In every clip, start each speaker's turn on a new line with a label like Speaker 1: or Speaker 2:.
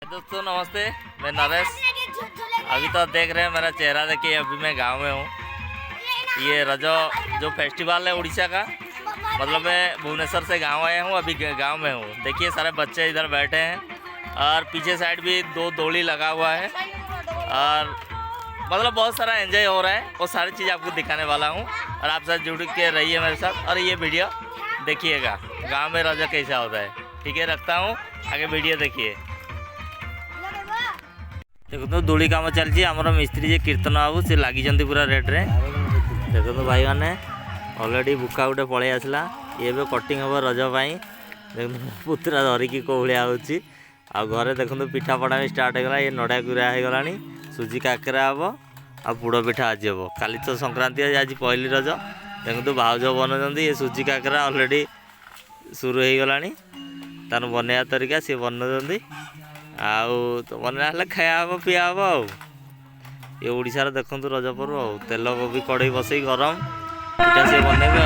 Speaker 1: दोस्तों नमस्ते, मैं नरेश। अभी तो देख रहे हैं मेरा चेहरा देखिए, अभी मैं गांव में हूँ। ये रजो जो फेस्टिवल है उड़ीसा का, मतलब मैं भुवनेश्वर से गांव आया हूँ, अभी गांव में हूँ। देखिए सारे बच्चे इधर बैठे हैं और पीछे साइड भी दो डोली लगा हुआ है और मतलब बहुत सारा एंजॉय हो रहा है। वो सारी चीज़ आपको दिखाने वाला हूँ और आप साथ जुड़ के रहिए मेरे साथ और ये वीडियो देखिएगा गाँव में रजो कैसा होता है। ठीक है, रखता हूँ, आगे वीडियो देखिए। देखो दूली कम चलती आमर मिस्त्री जे कीर्तन बाबू से लगी पूरा रेड्रे। देखो भाई मैंने अलरेडी बुका गोटे पलि आसला, ये कटिंग हम रजपाई। देख पुतरा धरिकी कौलिया होची आ घरे देखो पिठा पड़ा भी स्टार्ट होगा। ये नड़िया गुरा हो गला, सुजी काकरा हम आ पोड़ पिठा आज हम। काली तो संक्रांति आज पहली रज। देखो भाउज बनाऊँ ये सुजी काकरा अलरेडी शुरू हो गला, तार बनवा तरीका सी बनाऊँ आउ तो बना खाया हम पिया हम। आउ ये ओडिशार देखु रज पर्व आउ तेल भी कड़े बसई गरम पिठा से बनइबे।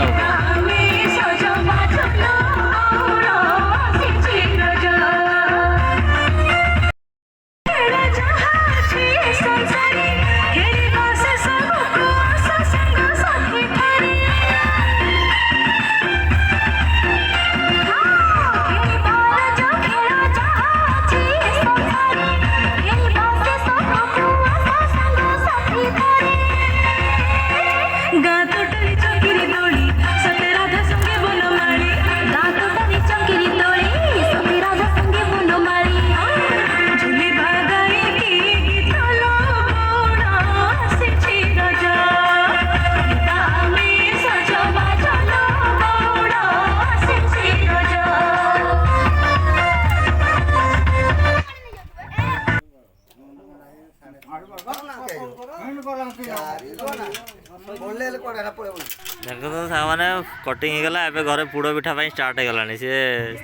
Speaker 1: देखो तो सामने कटिंग हो गला। एबे घरे पोड़ पिठा स्टार्ट हो गला। सी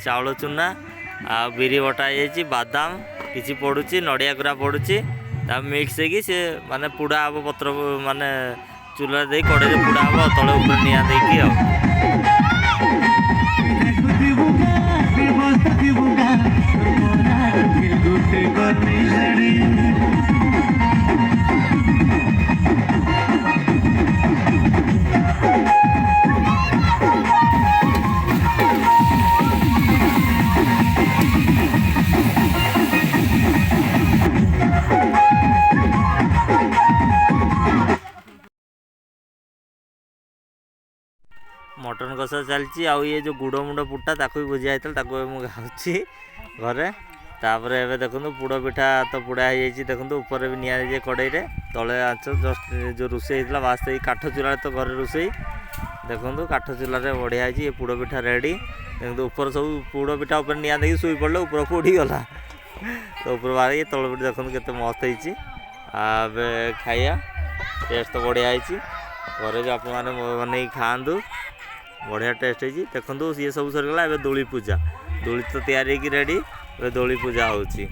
Speaker 1: चाउल चूना आ बिरी बटा हो, बादाम किसी पड़ुची, नड़िया गुरा पड़ुची, मिक्स हो सी माने पुड़ा हम पत्र माने चूल्हा दे कड़े पुड़ा हम तले ऊपर निआ देकी मटन कषा चलती। आउ ये जो गुड़ मुंड पुटा ताकू भी भुजा होता मुझे घरे। तापर एवं देखो पोड़ पिठा तो पोड़ा हो जाए। देखो ऊपर भी निआ जाए कड़े तले आंच जस्ट जो रोषे होता बास्त काठ चूल्हा तो घर रोषे। देखो काठ चूल्हा बढ़िया है पोड़ पिठा रेडी। देखो ऊपर सब पोड़ पिठा ऊपर निआ देखिए शुई पड़े ऊपर उड़ीगला तो ऊपर बाहर ये तल देखो के मस्त होवे खाइया। टेस्ट तो बढ़िया है, घर भी आप बन खातु, बढ़िया टेस्ट है। देखो ये सब सरीगला। एवं दोली पूजा, दोली तो तैयारी रेडी, दोली पूजा होची।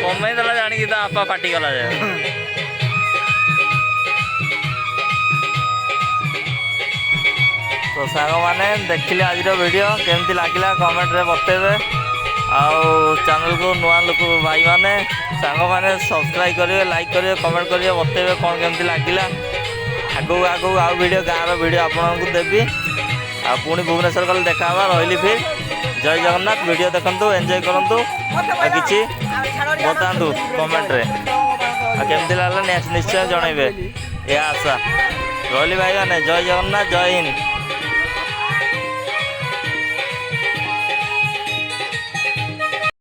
Speaker 1: कमे देला जानिकी ता आपा फाटी गला जे तो सांग मैंने देखिले आज वीडियो केमती लगिला कमेंट रे बतेबे आउ चैनल को नुआ लोक भाई माने सांग मैंने सब्सक्राइब करेंगे लाइक करेंगे कमेंट करेंगे बतेबे कौन केमती लगिला आगू आगू आउ वीडियो गाँव वीडियो आपको देवी आ पुणी भुवनेश्वर कल देखा रही फिर जय जगन्नाथ वीडियो देखंतु एंजॉय करंतु किछि बतांतु कमेंट रे आ केमती लागला नेक्स्ट निश्चय जणैबे या आशा रही भाई माने जय जगन्नाथ जय हिंद।